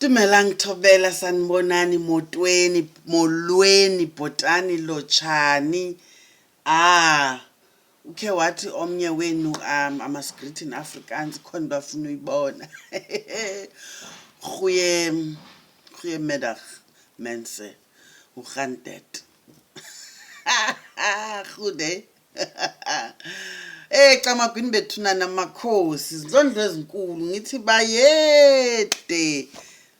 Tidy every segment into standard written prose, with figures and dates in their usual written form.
Dumelang Thobela sanibonani motweni molweni bhotani lotshani ukhe wathi omnye wenu ama-script in Afrikaans khona bafuna uyibona goeiemiddag mense hoe gaan dit goed hè camagwini bethuna namakhosi izondlo ezinkulu ngithi bayede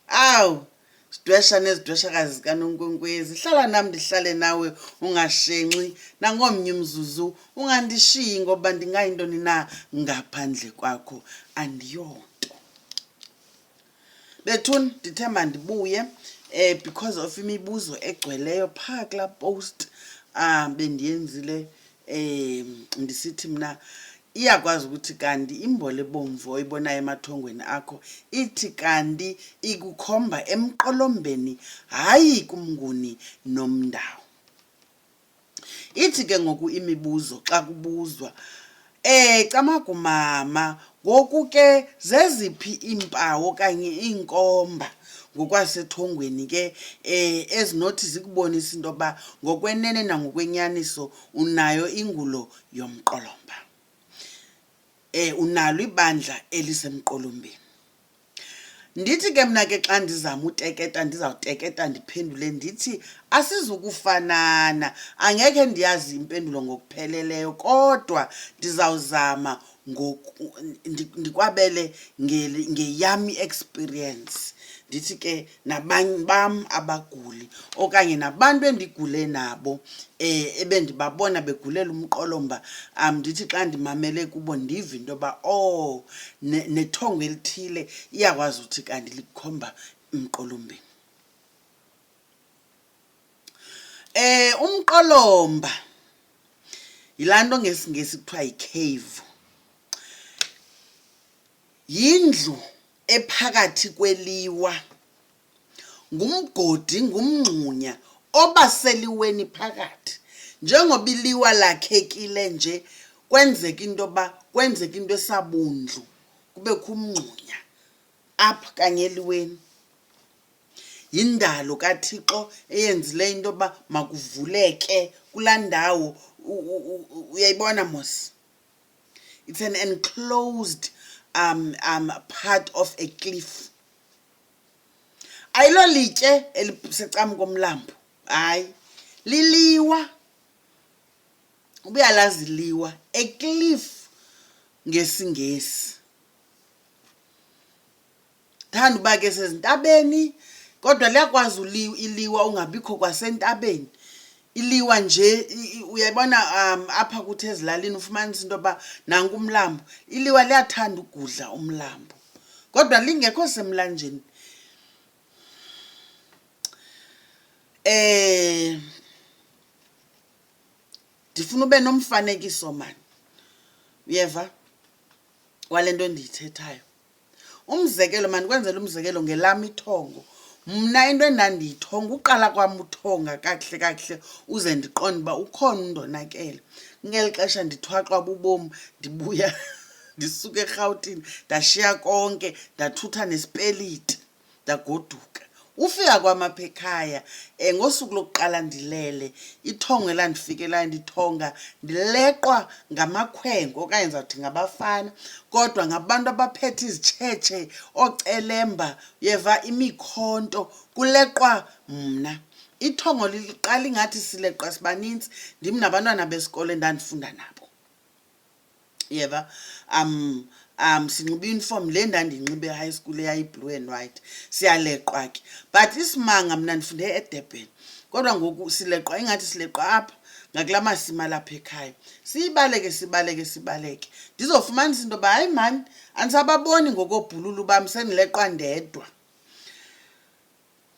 awu sidwesha nezidweshakazi zikanonkwenkwezi hlala nami ndihlale nawe ungashenxi nangomnye umzuzu ungandishiyi ngoba ndingayintoni na ngaphandle kwakho andiyonto bethuni ndithemba ndibuye because of imibuzo egcweleyo phaa kulaa post bendiyenzile ndisithi mna iyakwazi ukuthi kanti imbole bomvu oyibonayo emathongweni akho ithi kanti ikukhomba emqolombeni hayi kumnguni nomndawo. Ithi ke ngoku imibuzo xa kubuzwa camagumama ngoku ke zeziphi iimpawu okanye iinkomba ngokwasethongweni ke ezinothi zikubonisa into yoba ngokwenene nangokwenyaniso unayo ingulo yomqolomba. Unalo ibandla elisemqolombeni. Ndithi ke mna ke xa ndizama uteketa ndizawuteketa ndiphendule ndithi asizukufanana angekhe ndiyazi impendulo ngokupheleleyo kodwa ndizawuzama ndikwabele ngeyami experience ndithi ke nabanye bam abaguli okanye nabantu endigule nabo ebendibabona begulela umqolomba ndithi xa ndimamele kubo ndive into yoba nethongo elithile iyakwazi ukuthi kanti likhomba umqolombeni. Umqolomba yilaa nto ngesingesi kuthiwa yi-cave, yindlu ephakathi kweliwa, ngumgodi ngumngxunya obaseliweni phakathi njengoba iliwa lakhekile nje kwenzeka into esabundlu kubekho umngxunya apha kanye eliweni. Yindalo kaThixo eyenzileyo into yoba makuvuleke kulaa ndawo uyayibona mos, it's an enclosed part of a cliff. Ayilo litye elisecam komlambo, hayi liliwa, ubuyalazi liwa, a cliff ngesingesi. Thanda uba ke sezintabeni kodwa liyakwazi iliwa ungabikho kwasentabeni. Iliwa nje uyayibona apha kuthi ezilalini ufumanisa into yoba nanku umlambo, iliwa liyathanda ukudla umlambo kodwa lingekho semlanjeni. Ndifuna ube nomfanekiso mani, uyeva wale nto ndiyithethayo. Umzekelo mandikwenzela umzekelo ngelami ithongo. Mna into endandiyithonga uqala kwam uthonga kakuhle uze ndiqonde uba ukhona undonakele. Ngeli xesha ndithwaxwa bubomi ndibuya ndisuka eRhawutini ndashiya konke ndathutha nesipeliti ndagoduka. Ufika kwam apha ekhaya ngosuku lokuqala ndilele ithongo elandifikelayo ndithonga ndileqwa ngamakhwenkwe okanye ndizawuthi ngabafana kodwa ngabantu abaphethe izitshetshe oocelemba uyeva imikhonto kuleqwa mna. Ithongo liliqala ingathi sileqwa sibanintsi ndim nabantwana besikolo endandifunda nabo, uyeva. Sinxiba uniform le ndandiyinxibe e-high school eyayi-blue and white siyaleqwa ke but isimanga mna ndifunde eDurban kodwa ngoku sileqwa ingathi sileqwa apha ngakula masima lapha ekhaya. Sibaleke ndizofumanisa into yoba hayi mani andisababoni ngokoobhululu bam sendileqwa ndedwa.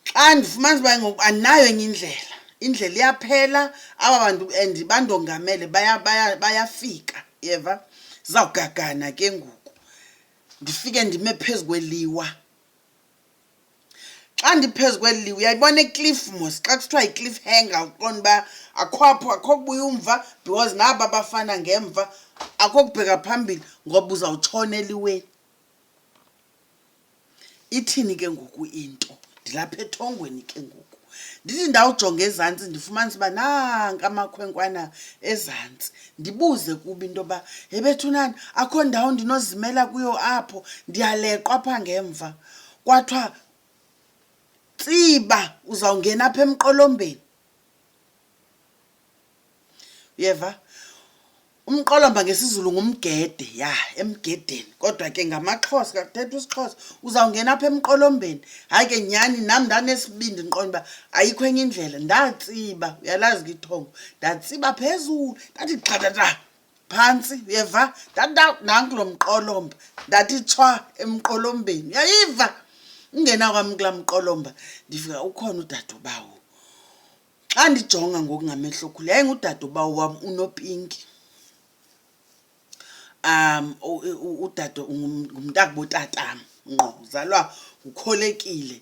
Xa ndifumanisa uba ngoku andinayo enye indlela iyaphela aba bantu and bandongamele bayafika, yeva. Zizawugagana ke ngoku ndifike ndime phezu kweliwa. Xa ndiphezu kweliwa uyayibona ecliff mos, xa kusithiwa yi-cliff hanger uqonda uba akho kubuya umva because naba bafana ngemva akho kubheka phambili ngoba uzawutshona eliweni. ithini ke ngoku into ndilapha ethongweni ke ngoku ndithi ndawujonga ezantsi ndifumanisa uba nanka amakhwenkwana ezantsi ndibuze kuba into yoba hebethunani akho ndawo ndinozimela kuyo apho ndiyaleqwa apha ngemva kwathiwa tsiba uzawungena apha emqolombeni uyeva umqolomba ngesizulu ngumgede ya emgedeni kodwa ke ngamaxhosa kakuthetha isiXhosa uzawungena apha emqolombeni hayi ke nyhani nam ndanesibindi ndiqonda uba ayikho enye indlela ndatsiba uyalazi ke ithongo ndatsiba phezulu ndathi qatata phantsi uyeva ndathi nanku lo mqolomba ndathi tshwa emqolombeni uyayiva ungena kwami kulaa mqolomba ndifika ukhona udadobawo xa ndijonga ngoku ngamehlo khulu yayingudadobawo wam unopinki udade ngumntakubotatam ngqo uzalwa ukholekile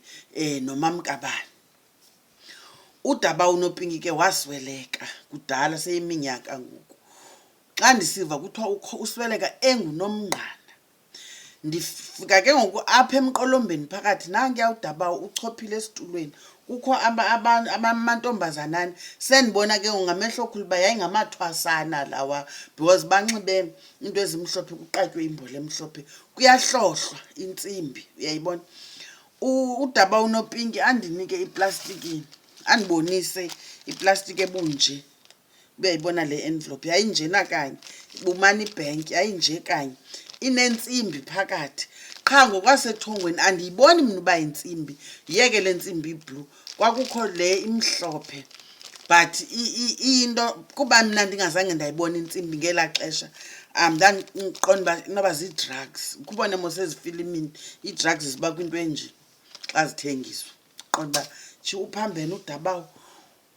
nomamkabani udaba unopinki ke wasweleka kudala seyiminyaka ngoku xa ndisiva kuthiwa usweleka engunomngqana ndifika ke ngoku apha emqolombeni phakathi nankuya udabawo uchophile esitulweni kukho amantombazanani sendibona ke ngamehlo okhulu uba yayingamathwasana lawa because banxibe into ezimhlophe kuqatywe imbola emhlophe kuyahlohlwa intsimbi uyayibona udaba unopinki andinike iplastiki andibonise iplastiki ebunje uyayibona le envelope yayinjena kanye bumani ibhenki yayinje kanye inentsimbi phakathi qha ngokwasethongweni andiyiboni mna uba yintsimbi yeke le ntsimbi iblue kwakukho le imhlophe but into kuba mna ndingazange ndayibona intsimbi ngelaa xesha ndandiqonda uba inoba zii-drugs kubone mos ezifilimini ii-drugs ziba kwinto enje xa zithengiswa qonda uba tshi uphambene udabawo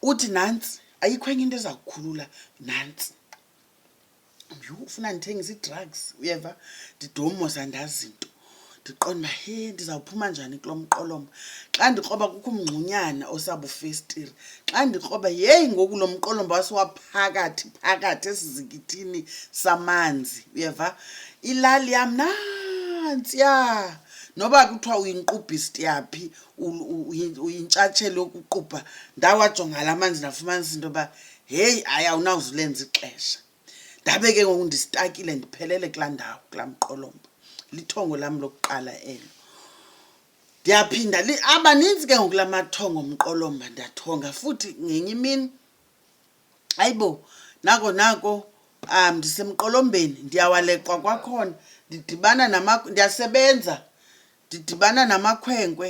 uthi nantsi ayikho enye into eza kukhulula nantsi ufuna ndithengisa ii-drugs uyeva ndidomoza ndazi nto ndiqonda uba he ndizawuphuma njani kulo mqolomba xa ndikroba kukho umngxunyana osabufestire xa ndikroba yeyi ngoku lo mqolomba phakathi esizikithini samanzi uyeva ilali yam nantsiya noba kuthiwa uyinqubhisti yaphi uyintshatshelo yokuqubha ndawajonga la manzi ndafumanisa into yoba heyi hayi awunawuzulenza ixesha ndabe ke ngoku ndisitakile ndiphelele kulaa ndawo kulaa mqolomba lithongo lam lokuqala elo ndiyaphinda abanintsi ke ngoku la mathongo mqolomba ndathonga futhi ngenye imini hayibo nako ndisemqolombeni ndiyawaleqwa kwakhona ndidibana ndiyasebenza ndidibana namakhwenkwe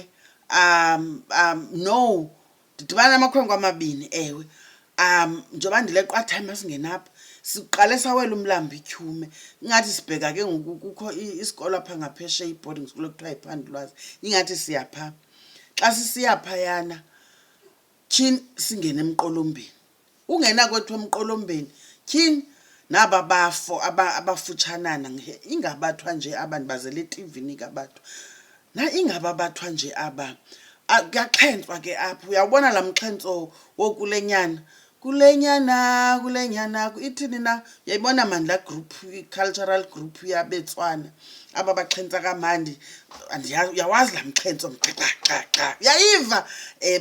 no ndidibana namakhwenkwe amabini ewe njengoba ndileqwa time asingenapha siqale sawela umlambo ityhume ingathi sibheka ke ngoku kukho isikolo apha ngaphesheya i-boarding school ekuthiwa yiphandulwazi ingathi siyapha xa sisiya phayana tyhini singene emqolombeni ungena kwethu emqolombeni tyhini naba bafo abafutshanana ingabathwa nje aba ndibazele etivini kabathwa ingaba bathwa nje aba kuyaxhentswa ke apho uyawubona laa mxhentso wokulenyana kulenyana ithini na uyayibona mani laa group i-cultural group yabetswana aba baxhentsa kamandi uyawazi laa mxhentso mqa uyayiva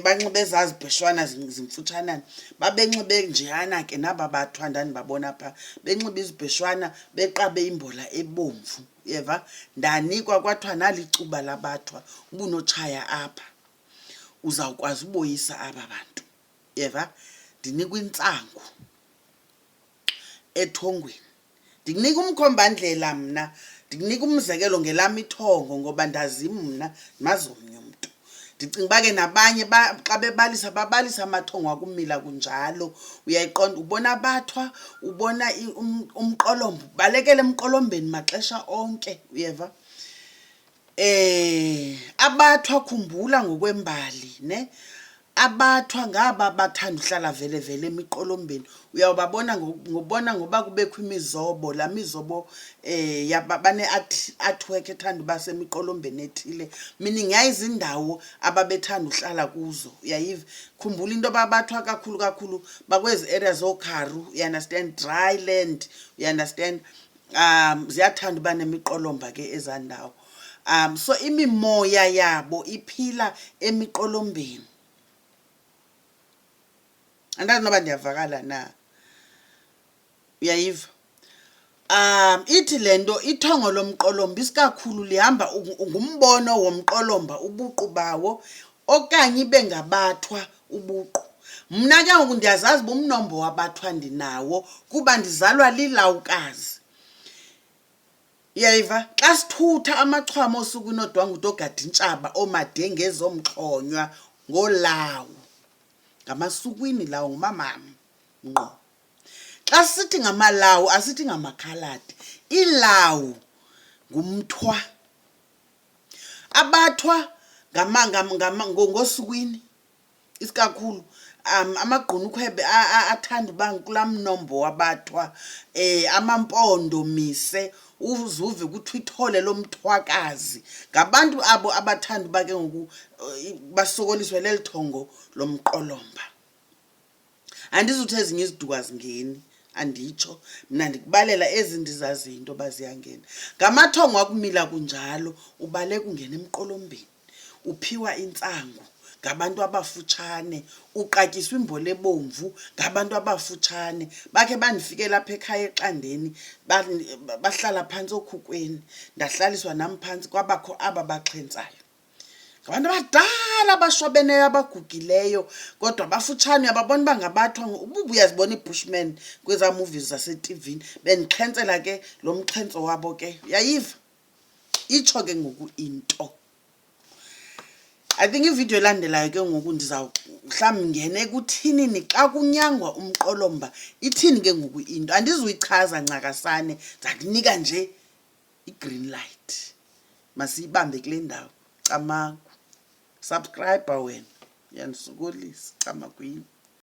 banxibe ezazibheshwana zimfutshanana babenxibe njeyana ke naba bathwa ndandibabona phaa benxibe izibheshwana beqabe imbola ebomvu yeva ndanikwa kwathiwa nalicuba labathwa ubunotshaya apha uzawukwazi uboyisa aba bantu yeva ndinikwa intsangu ethongweni ndikunika umkhombandlela mna ndikunika umzekelo ngelam ithongo ngoba ndazi mna mazomnye umntu ndicinga uba ke nabanye xa bebalisa babalisa amathongo akumila kunjalo uyayiqonda ubona abathwa ubona umqolomba ubalekele emqolombeni maxesha onke uyeva abathwa khumbula ngokwembali ne abathwa ngaba bathanda uhlala vele emiqolombeni uyawubabona ngobona ngoba kubekho imizobo laa mizobo bane-artwork ethanda uba semiqolombeni ethile meaning yayizindawo ababethanda uhlala kuzo uyayiva khumbula into yoba bathwa kakhulu bakwezi areas zokharu uyaunderstand dry land uyaunderstand ziyathanda uba nemiqolomba ke ezaa ndawo So imimoya yabo iphila emiqolombeni. Andazi noba ndiyavakala na. Uyayiva? Ithi lento ithongo lomqolomba isikakhulu lihamba ngumbono womqolomba ubuqu bawo okanye bengabathwa ubuqu. Mna ke ngoku ndiyazazi bomnombo wabathwa ndinawo kuba ndizalwa lilawukazi. Uyayiva? Xa sithutha amachwama osuku inodwanguthi ogada intshaba oomadenge ezomxhonywa ngolawu. Ngamasukwini lawo ngumamam ngqo. Xa sithi ngamalawu asithi ngamakhaladi. Ilawu ngumthwa. Abathwa ngosukwini isikakhulu amagqunukhwebe athanda uba kulaa mnombo wabathwa amampondo mise uzuve kuthiwa ithole lomthwakazi. Ngabantu abo abathanda uba ke ngoku basokoliswe leli thongo lomqolomba. Andizuthi ezinye iziduko azingeni, anditsho. Mna ndikubalela ezi ndizaziyo into yoba ziyangena. Ngamathongo akumila kunjalo, ubaleka ungena emqolombeni, uphiwa intsangu ngabantu abafutshane, uqatyiswa imbole ebomvu ngabantu abafutshane. Bakhe bandifike lapha ekhaya eXandeni, bahlala phantsi okhukweni, ndahlaliswa nam phantsi, kwabakho aba baxhentsayo. Ngabantu abadala abashwabeneyo abagugileyo kodwa bafutshane, uyababona uba ngabathwa. Ubuyazibona iBushman kwezaa movies zasetivini, bendixhentsela ke lo mxhentso wabo ke. Uyayiva? Itsho ke ngoku into. I think ividiyo elandelayo ke ngoku mhlawumbi ngene kuthinini xa kunyangwa umqolomba, ithini ke ngoku into. Andizuyichaza ncakasane, ndakunika nje i-green light. Masiyibambe kule ndawo. Camagu. Subscribe wena. Yandisokolisa. Camagu yini.